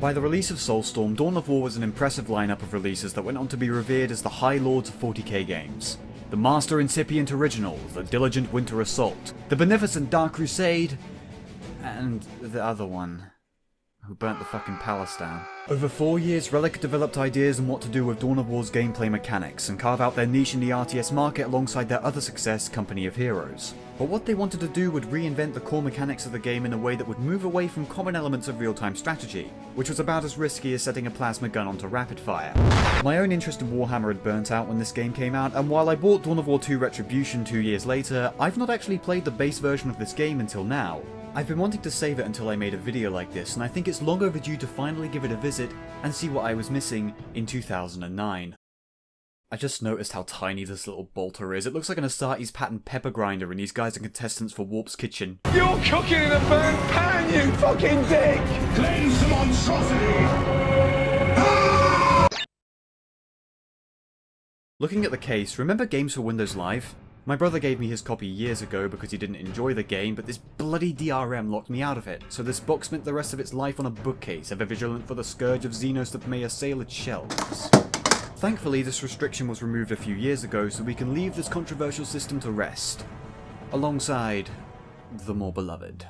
By the release of Soulstorm, Dawn of War was an impressive lineup of releases that went on to be revered as the High Lords of 40k games. The Master Incipient Original, the Diligent Winter Assault, the Beneficent Dark Crusade, and the other one, who burnt the fucking palace down. Over 4 years, Relic developed ideas on what to do with Dawn of War's gameplay mechanics and carve out their niche in the RTS market alongside their other success, Company of Heroes. But what they wanted to do would reinvent the core mechanics of the game in a way that would move away from common elements of real-time strategy, which was about as risky as setting a plasma gun onto rapid fire. My own interest in Warhammer had burnt out when this game came out, and while I bought Dawn of War 2 Retribution 2 years later, I've not actually played the base version of this game until now. I've been wanting to save it until I made a video like this, and I think it's long overdue to finally give it a visit and see what I was missing in 2009. I just noticed how tiny this little bolter is. It looks like an Asati's patent pepper grinder, and these guys are contestants for Warp's Kitchen. You're cooking in a burnt pan, you fucking dick! Claim some monstrosity! Looking at the case, remember Games for Windows Live? My brother gave me his copy years ago because he didn't enjoy the game, but this bloody DRM locked me out of it, so this box spent the rest of its life on a bookcase, ever vigilant for the scourge of Xenos that may assail its shelves. Thankfully, this restriction was removed a few years ago, so we can leave this controversial system to rest, alongside the more beloved.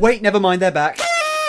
Wait, never mind, they're back!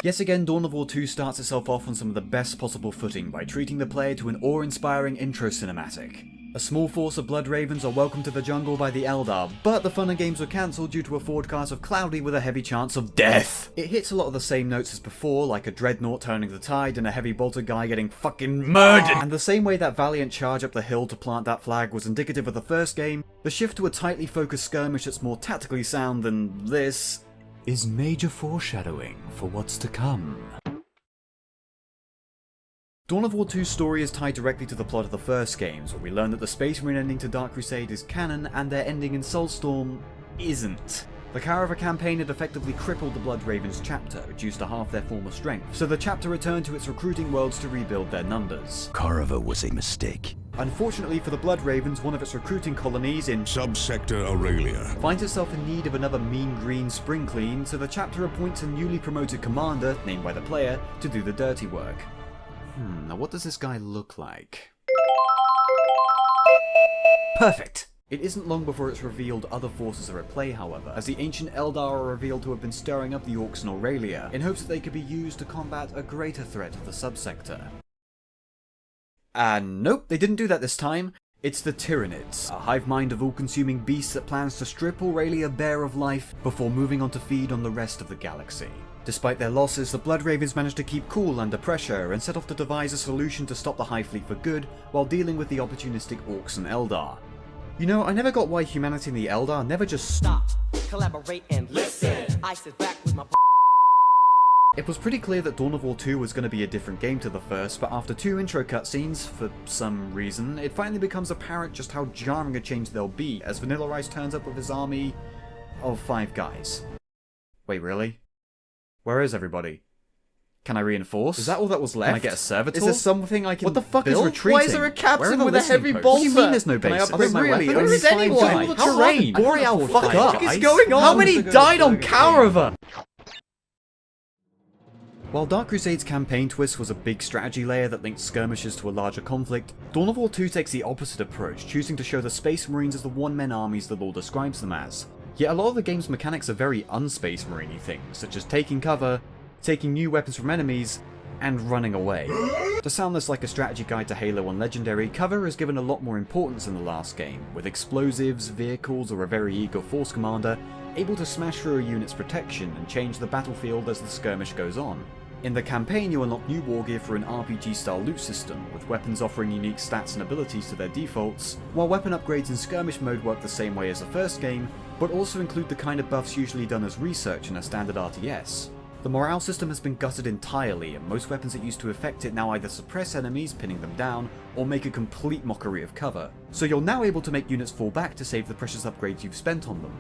Yet again, Dawn of War 2 starts itself off on some of the best possible footing by treating the player to an awe-inspiring intro cinematic. A small force of Blood Ravens are welcomed to the jungle by the Eldar, but the fun and games were cancelled due to a forecast of cloudy with a heavy chance of death. It hits a lot of the same notes as before, like a dreadnought turning the tide and a heavy bolter guy getting fucking murdered. And the same way that valiant charge up the hill to plant that flag was indicative of the first game, the shift to a tightly focused skirmish that's more tactically sound than this is major foreshadowing for what's to come. Dawn of War 2's story is tied directly to the plot of the first games, where we learn that the Space Marine ending to Dark Crusade is canon, and their ending in Soulstorm isn't. The Karava campaign had effectively crippled the Blood Ravens chapter, reduced to half their former strength, so the chapter returned to its recruiting worlds to rebuild their numbers. Karava was a mistake. Unfortunately for the Blood Ravens, one of its recruiting colonies in Subsector Aurelia finds itself in need of another mean green spring clean, so the chapter appoints a newly promoted commander, named by the player, to do the dirty work. Now what does this guy look like? Perfect! It isn't long before it's revealed other forces are at play, however, as the ancient Eldar are revealed to have been stirring up the Orcs in Aurelia, in hopes that they could be used to combat a greater threat of the subsector. And nope, they didn't do that this time. It's the Tyranids, a hive mind of all-consuming beasts that plans to strip Aurelia bare of life before moving on to feed on the rest of the galaxy. Despite their losses, the Blood Ravens managed to keep cool under pressure and set off to devise a solution to stop the Hive Fleet for good while dealing with the opportunistic Orcs and Eldar. You know, I never got why humanity and the Eldar never just stop, collaborate and listen. I sit back with my It was pretty clear that Dawn of War 2 was going to be a different game to the first, but after 2 intro cutscenes, for some reason, it finally becomes apparent just how jarring a change they'll be as Vanilla Rice turns up with his army of 5 guys. Wait, really? Where is everybody? Can I reinforce? Is that all that was left? Can I get a servitor? Is there something I can What the fuck build? is retreating? Why is there a captain with a heavy bolter? bolter? What do you mean there's no base? But really, where is anyone? How terrain? Boreal, fuck What up! the fuck is going on? How many died on Karava? While Dark Crusade's campaign twist was a big strategy layer that linked skirmishes to a larger conflict, Dawn of War 2 takes the opposite approach, choosing to show the Space Marines as the one-man armies the lore describes them as. Yet a lot of the game's mechanics are very un-Space Marine-y things, such as taking cover, taking new weapons from enemies, and running away. To sound less like a strategy guide to Halo on Legendary, cover is given a lot more importance in the last game, with explosives, vehicles, or a very eager force commander able to smash through a unit's protection and change the battlefield as the skirmish goes on. In the campaign, you unlock new wargear for an RPG-style loot system, with weapons offering unique stats and abilities to their defaults, while weapon upgrades in skirmish mode work the same way as the first game, but also include the kind of buffs usually done as research in a standard RTS. The morale system has been gutted entirely, and most weapons that used to affect it now either suppress enemies, pinning them down, or make a complete mockery of cover. So you're now able to make units fall back to save the precious upgrades you've spent on them.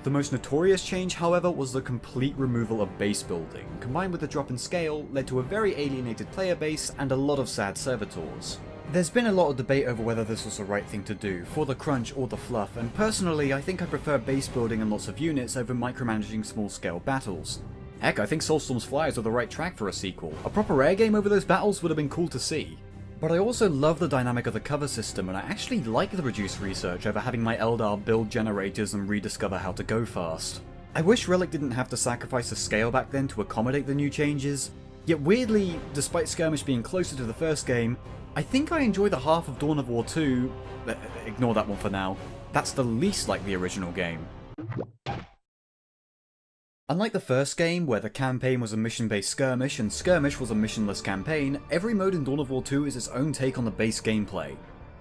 The most notorious change, however, was the complete removal of base building, combined with the drop in scale, led to a very alienated player base and a lot of sad servitors. There's been a lot of debate over whether this was the right thing to do, for the crunch or the fluff, and personally I think I prefer base building and lots of units over micromanaging small scale battles. Heck, I think Soulstorm's Flyers are the right track for a sequel. A proper air game over those battles would have been cool to see. But I also love the dynamic of the cover system, and I actually like the reduced research over having my Eldar build generators and rediscover how to go fast. I wish Relic didn't have to sacrifice the scale back then to accommodate the new changes, yet weirdly, despite Skirmish being closer to the first game, I think I enjoy the half of Dawn of War 2, ignore that one for now, that's the least like the original game. Unlike the first game, where the campaign was a mission-based skirmish and skirmish was a missionless campaign, every mode in Dawn of War 2 is its own take on the base gameplay.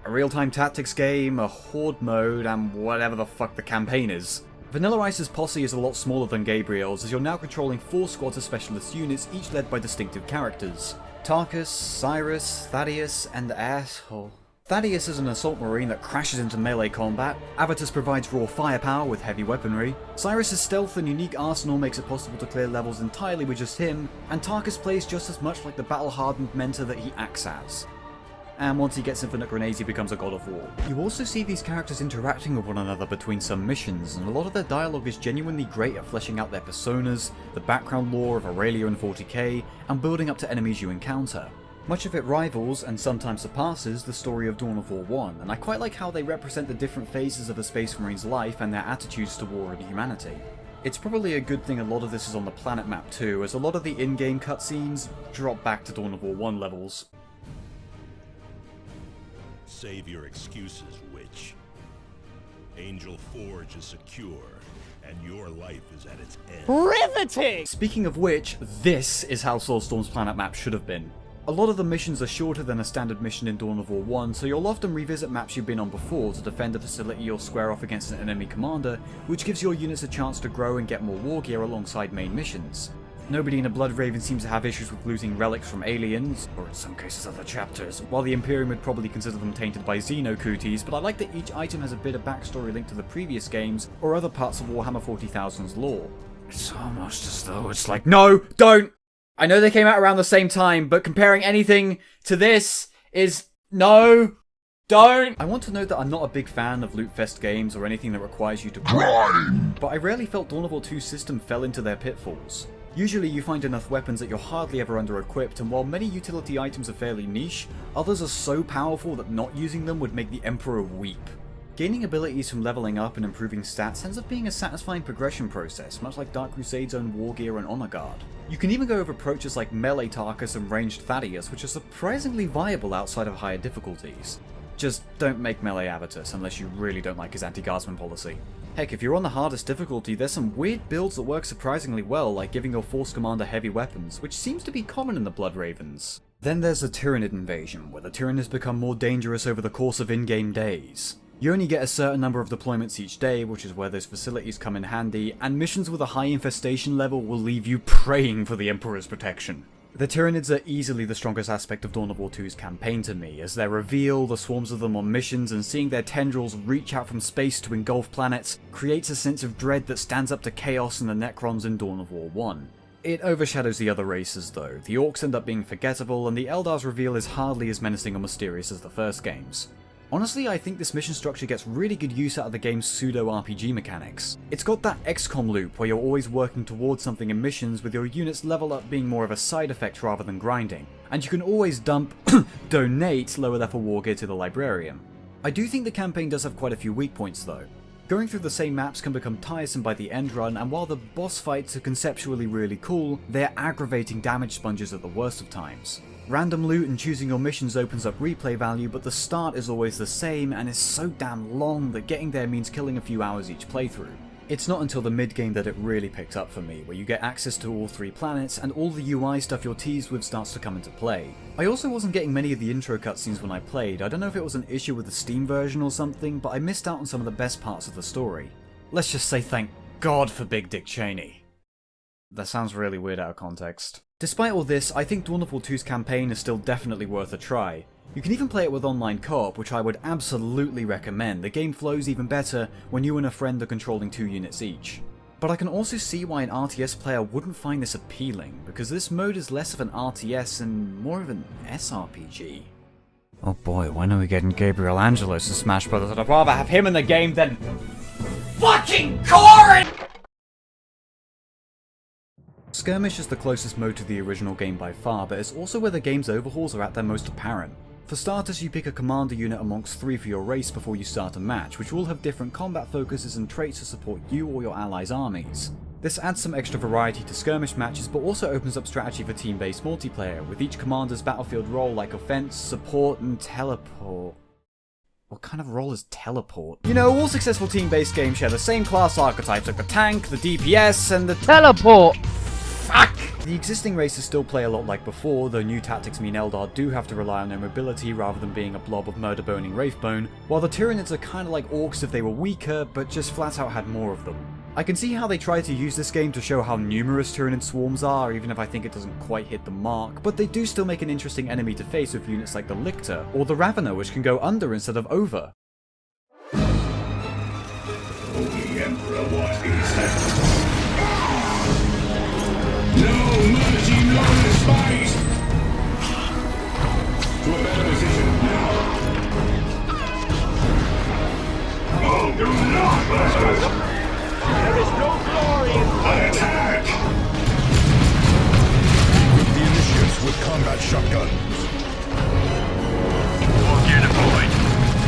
A real-time tactics game, a horde mode, and whatever the fuck the campaign is. Vanilla Ice's posse is a lot smaller than Gabriel's, as you're now controlling 4 squads of specialist units, each led by distinctive characters. Tarkus, Cyrus, Thaddeus, and Asshole. Thaddeus is an assault marine that crashes into melee combat, Avitus provides raw firepower with heavy weaponry, Cyrus's stealth and unique arsenal makes it possible to clear levels entirely with just him, and Tarkus plays just as much like the battle-hardened mentor that he acts as. And once he gets infinite grenades, he becomes a god of war. You also see these characters interacting with one another between some missions, and a lot of their dialogue is genuinely great at fleshing out their personas, the background lore of Aurelia and 40k, and building up to enemies you encounter. Much of it rivals, and sometimes surpasses, the story of Dawn of War 1, and I quite like how they represent the different phases of a Space Marine's life and their attitudes to war and humanity. It's probably a good thing a lot of this is on the planet map too, as a lot of the in-game cutscenes drop back to Dawn of War 1 levels. Save your excuses, witch. Angel Forge is secure, and your life is at its end. Riveting! Speaking of which, this is how Soulstorm's planet map should have been. A lot of the missions are shorter than a standard mission in Dawn of War 1, so you'll often revisit maps you've been on before to defend a facility or square off against an enemy commander, which gives your units a chance to grow and get more war gear alongside main missions. Nobody in a Bloodraven seems to have issues with losing relics from aliens, or in some cases other chapters, while the Imperium would probably consider them tainted by Xenocooties, but I like that each item has a bit of backstory linked to the previous games, or other parts of Warhammer 40,000's lore. It's almost as though it's like, no, don't! I know they came out around the same time, but comparing anything to this is, no, don't! I want to note that I'm not a big fan of loot-fest games or anything that requires you to grind, but I rarely felt Dawn of War 2's system fell into their pitfalls. Usually you find enough weapons that you're hardly ever under-equipped, and while many utility items are fairly niche, others are so powerful that not using them would make the Emperor weep. Gaining abilities from leveling up and improving stats ends up being a satisfying progression process, much like Dark Crusade's own War Gear and Honor Guard. You can even go over approaches like Melee Tarkus and Ranged Thaddeus, which are surprisingly viable outside of higher difficulties. Just don't make Melee Avitus unless you really don't like his anti-guardsman policy. Heck, if you're on the hardest difficulty, there's some weird builds that work surprisingly well, like giving your Force Commander heavy weapons, which seems to be common in the Bloodravens. Then there's the Tyranid invasion, where the Tyranids become more dangerous over the course of in-game days. You only get a certain number of deployments each day, which is where those facilities come in handy, and missions with a high infestation level will leave you praying for the Emperor's protection. The Tyranids are easily the strongest aspect of Dawn of War 2's campaign to me, as their reveal, the swarms of them on missions, and seeing their tendrils reach out from space to engulf planets creates a sense of dread that stands up to Chaos and the Necrons in Dawn of War 1. It overshadows the other races though, the Orcs end up being forgettable, and the Eldar's reveal is hardly as menacing or mysterious as the first games. Honestly, I think this mission structure gets really good use out of the game's pseudo-RPG mechanics. It's got that XCOM loop where you're always working towards something in missions, with your units level up being more of a side effect rather than grinding, and you can always donate lower level war gear to the librarian. I do think the campaign does have quite a few weak points though. Going through the same maps can become tiresome by the end run, and while the boss fights are conceptually really cool, they're aggravating damage sponges at the worst of times. Random loot and choosing your missions opens up replay value, but the start is always the same and is so damn long that getting there means killing a few hours each playthrough. It's not until the mid-game that it really picked up for me, where you get access to all 3 planets and all the UI stuff you're teased with starts to come into play. I also wasn't getting many of the intro cutscenes when I played. I don't know if it was an issue with the Steam version or something, but I missed out on some of the best parts of the story. Let's just say thank God for Big Dick Cheney. That sounds really weird out of context. Despite all this, I think Dawn of War 2's campaign is still definitely worth a try. You can even play it with online co-op, which I would absolutely recommend. The game flows even better when you and a friend are controlling 2 units each. But I can also see why an RTS player wouldn't find this appealing, because this mode is less of an RTS and more of an SRPG. Oh boy, when are we getting Gabriel Angelos in Smash Brothers? I'd rather have him in the game than fucking Corrin! Skirmish is the closest mode to the original game by far, but it's also where the game's overhauls are at their most apparent. For starters, you pick a commander unit amongst 3 for your race before you start a match, which will have different combat focuses and traits to support you or your allies' armies. This adds some extra variety to skirmish matches, but also opens up strategy for team-based multiplayer, with each commander's battlefield role like offense, support, and teleport. What kind of role is teleport? You know, all successful team-based games share the same class archetypes like the tank, the DPS, and the teleport! Fuck! The existing races still play a lot like before, though new tactics mean Eldar do have to rely on their mobility rather than being a blob of murder-boning Wraithbone, while the Tyranids are kinda like orcs if they were weaker, but just flat out had more of them. I can see how they tried to use this game to show how numerous Tyranid swarms are, even if I think it doesn't quite hit the mark, but they do still make an interesting enemy to face with units like the Lictor, or the Ravener, which can go under instead of over. The Emperor was innocent. No mercy, no despise! To a better position now. Oh, do not bastard! There is no glory in An attack! Equip the initiates with combat shotguns.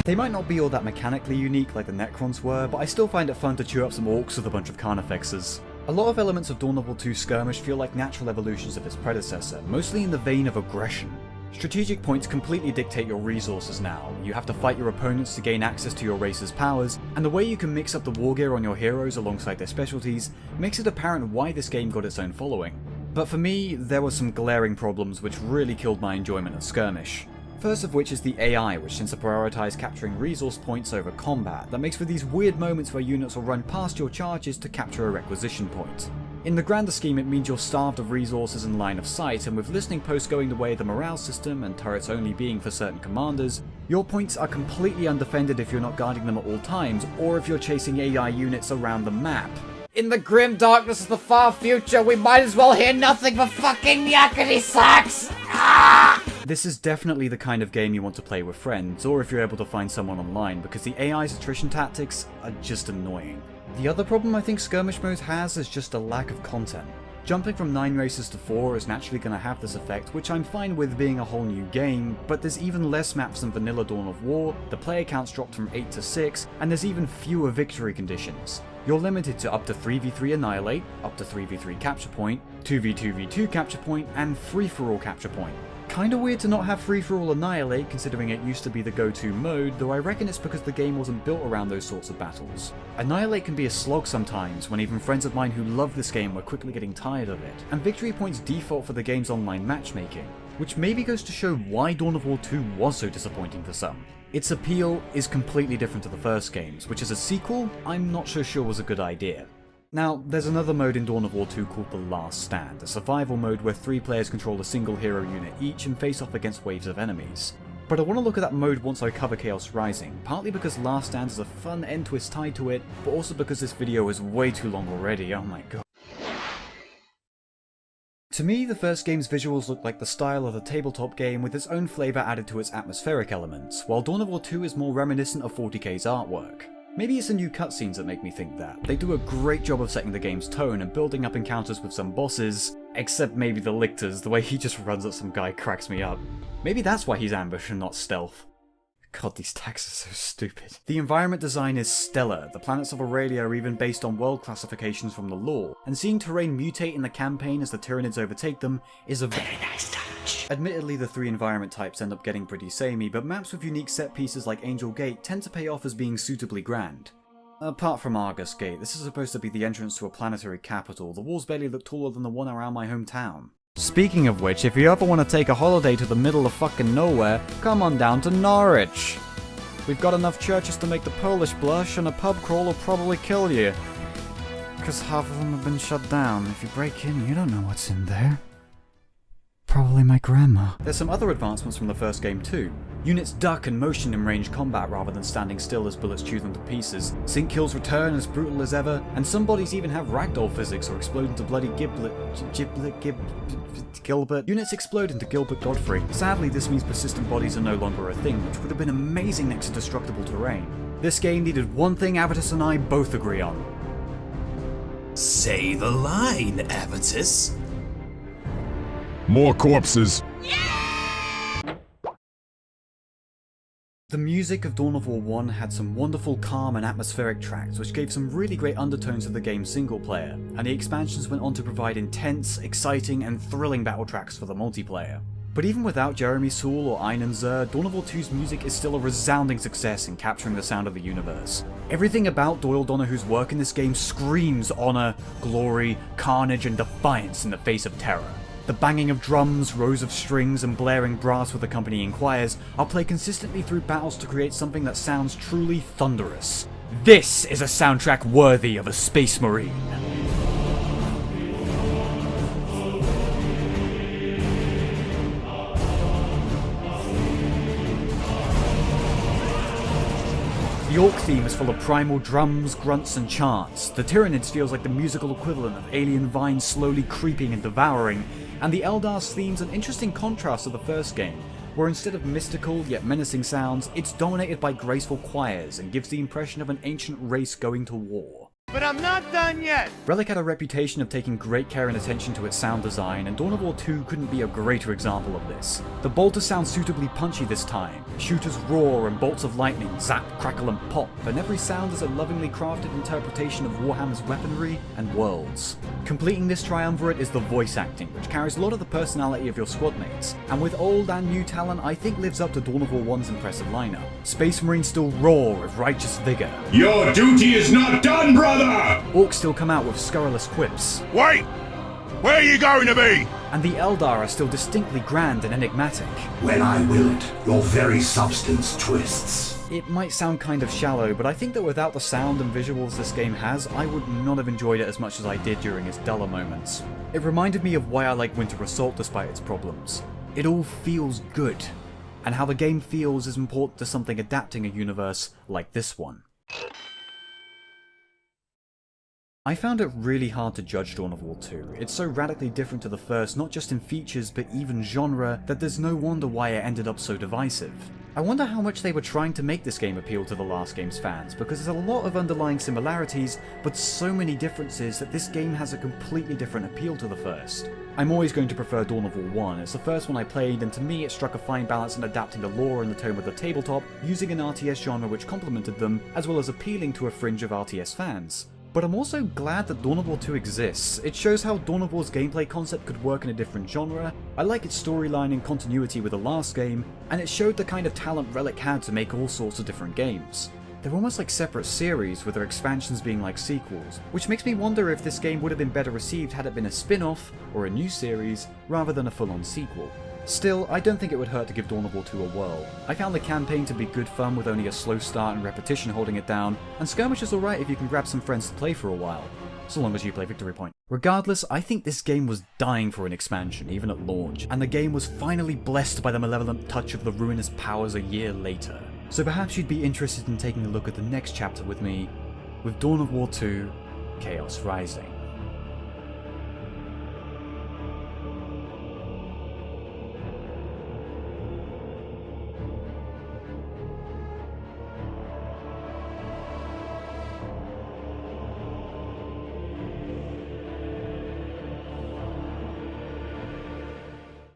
They might not be all that mechanically unique like the Necrons were, but I still find it fun to chew up some orcs with a bunch of Carnifexes. A lot of elements of Dawn of War 2 Skirmish feel like natural evolutions of its predecessor, mostly in the vein of aggression. Strategic points completely dictate your resources now. You have to fight your opponents to gain access to your race's powers, and the way you can mix up the war gear on your heroes alongside their specialties makes it apparent why this game got its own following. But for me, there were some glaring problems which really killed my enjoyment of Skirmish. First of which is the AI, which tends to prioritize capturing resource points over combat, that makes for these weird moments where units will run past your charges to capture a requisition point. In the grander scheme, it means you're starved of resources and line of sight, and with listening posts going the way of the morale system and turrets only being for certain commanders, your points are completely undefended if you're not guarding them at all times, or if you're chasing AI units around the map. In the grim darkness of the far future, we might as well hear nothing but fucking yakety sax! Ah! This is definitely the kind of game you want to play with friends, or if you're able to find someone online, because the AI's attrition tactics are just annoying. The other problem I think Skirmish Mode has is just a lack of content. Jumping from 9 races to 4 is naturally going to have this effect, which I'm fine with being a whole new game, but there's even less maps than vanilla Dawn of War, the player count's dropped from 8 to 6, and there's even fewer victory conditions. You're limited to up to 3v3 Annihilate, up to 3v3 Capture Point, 2v2v2 Capture Point, and free-for-all Capture Point. Kinda weird to not have free-for-all Annihilate, considering it used to be the go-to mode, though I reckon it's because the game wasn't built around those sorts of battles. Annihilate can be a slog sometimes, when even friends of mine who love this game were quickly getting tired of it, and victory points default for the game's online matchmaking, which maybe goes to show why Dawn of War 2 was so disappointing for some. Its appeal is completely different to the first games, which as a sequel, I'm not so sure was a good idea. Now, there's another mode in Dawn of War 2 called The Last Stand, a survival mode where 3 players control a single hero unit each and face off against waves of enemies. But I want to look at that mode once I cover Chaos Rising, partly because Last Stand has a fun end twist tied to it, but also because this video is way too long already, oh my god. To me, the first game's visuals look like the style of a tabletop game with its own flavour added to its atmospheric elements, while Dawn of War 2 is more reminiscent of 40k's artwork. Maybe it's the new cutscenes that make me think that. They do a great job of setting the game's tone and building up encounters with some bosses, except maybe the Lictors, the way he just runs at some guy cracks me up. Maybe that's why he's ambush and not stealth. God, these tags are so stupid. The environment design is stellar. The planets of Aurelia are even based on world classifications from the lore, and seeing terrain mutate in the campaign as the Tyranids overtake them is a very nice touch. Admittedly, the 3 environment types end up getting pretty samey, but maps with unique set pieces like Angel Gate tend to pay off as being suitably grand. Apart from Argus Gate, this is supposed to be the entrance to a planetary capital. The walls barely look taller than the one around my hometown. Speaking of which, if you ever want to take a holiday to the middle of fucking nowhere, come on down to Norwich. We've got enough churches to make the Polish blush, and a pub crawl will probably kill you. Because half of them have been shut down. If you break in, you don't know what's in there. Probably my grandma. There's some other advancements from the first game too. Units duck and motion in range combat rather than standing still as bullets chew them to pieces. Sync kills return as brutal as ever, and some bodies even have ragdoll physics or explode into bloody Gilbert. Units explode into Gilbert Godfrey. Sadly, this means persistent bodies are no longer a thing, which would have been amazing next to destructible terrain. This game needed one thing Avitus and I both agree on. Say the line, Avitus. More corpses. The music of Dawn of War 1 had some wonderful calm and atmospheric tracks which gave some really great undertones to the game's single player, and the expansions went on to provide intense, exciting and thrilling battle tracks for the multiplayer. But even without Jeremy Soule or Einan Zur, Dawn of War 2's music is still a resounding success in capturing the sound of the universe. Everything about Doyle Donohue's work in this game screams honor, glory, carnage and defiance in the face of terror. The banging of drums, rows of strings, and blaring brass with accompanying choirs are played consistently through battles to create something that sounds truly thunderous. This is a soundtrack worthy of a Space Marine. The Orc theme is full of primal drums, grunts and chants. The Tyranids feels like the musical equivalent of alien vines slowly creeping and devouring, and the Eldar's theme's an interesting contrast to the first game, where instead of mystical yet menacing sounds, it's dominated by graceful choirs and gives the impression of an ancient race going to war. But I'm not done yet. Relic had a reputation of taking great care and attention to its sound design, and Dawn of War 2 couldn't be a greater example of this. The bolters sound suitably punchy this time. Shooters roar and bolts of lightning zap, crackle and pop, and every sound is a lovingly crafted interpretation of Warhammer's weaponry and worlds. Completing this triumvirate is the voice acting, which carries a lot of the personality of your squad mates, and with old and new talent I think lives up to Dawn of War 1's impressive lineup. Space Marines still roar with righteous vigour. Your duty is not done, brother! Orcs still come out with scurrilous quips. Wait! Where are you going to be? And the Eldar are still distinctly grand and enigmatic. When I will it, your very substance twists. It might sound kind of shallow, but I think that without the sound and visuals this game has, I would not have enjoyed it as much as I did during its duller moments. It reminded me of why I like Winter Assault despite its problems. It all feels good, and how the game feels is important to something adapting a universe like this one. I found it really hard to judge Dawn of War 2. It's so radically different to the first, not just in features but even genre, that there's no wonder why it ended up so divisive. I wonder how much they were trying to make this game appeal to the last game's fans, because there's a lot of underlying similarities, but so many differences that this game has a completely different appeal to the first. I'm always going to prefer Dawn of War 1, it's the first one I played, and to me it struck a fine balance in adapting the lore and the tone of the tabletop, using an RTS genre which complemented them, as well as appealing to a fringe of RTS fans. But I'm also glad that Dawn of War 2 exists. It shows how Dawn of War's gameplay concept could work in a different genre, I like its storyline in continuity with the last game, and it showed the kind of talent Relic had to make all sorts of different games. They're almost like separate series, with their expansions being like sequels, which makes me wonder if this game would have been better received had it been a spin-off, or a new series, rather than a full-on sequel. Still, I don't think it would hurt to give Dawn of War 2 a whirl. I found the campaign to be good fun with only a slow start and repetition holding it down, and Skirmish is alright if you can grab some friends to play for a while, so long as you play Victory Point. Regardless, I think this game was dying for an expansion, even at launch, and the game was finally blessed by the malevolent touch of the ruinous powers a year later. So perhaps you'd be interested in taking a look at the next chapter with me, with Dawn of War 2, Chaos Rising.